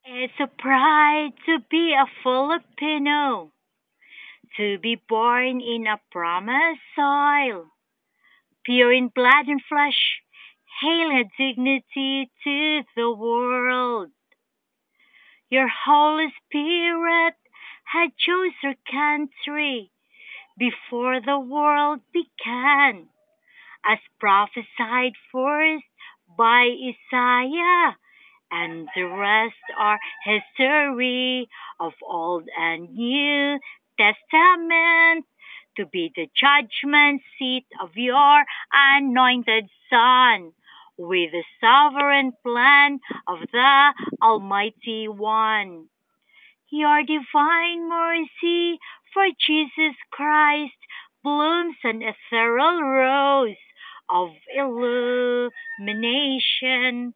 It's a pride to be a Filipino, to be born in a promised soil, pure in blood and flesh, hail a dignity to the world. Your Holy Spirit had chose your country before the world began, as prophesied first by Isaiah, and the rest are history of Old and New Testament to be the judgment seat of your anointed Son with the sovereign plan of the Almighty One. Your divine mercy for Jesus Christ blooms an ethereal rose of illumination.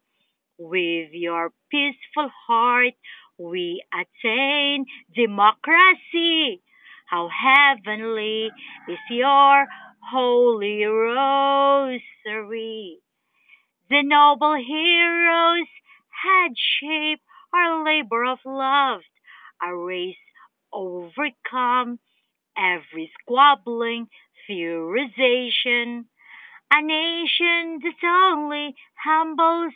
With your peaceful heart, we attain democracy. How heavenly is your holy rosary. The noble heroes had shaped our labor of love, a race overcome every squabbling theorization, a nation that only humbles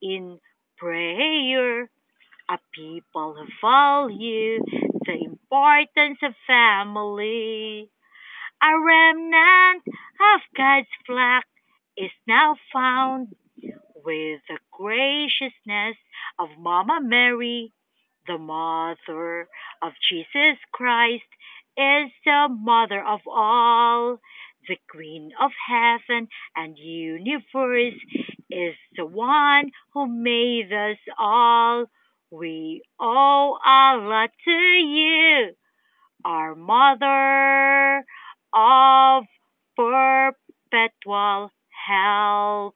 in prayer, a people who value the importance of family. A remnant of God's flock is now found with the graciousness of Mama Mary, the mother of Jesus Christ, is the mother of all. The Queen of Heaven and Universe is the one who made us all. We owe a lot to you, our Mother of perpetual help.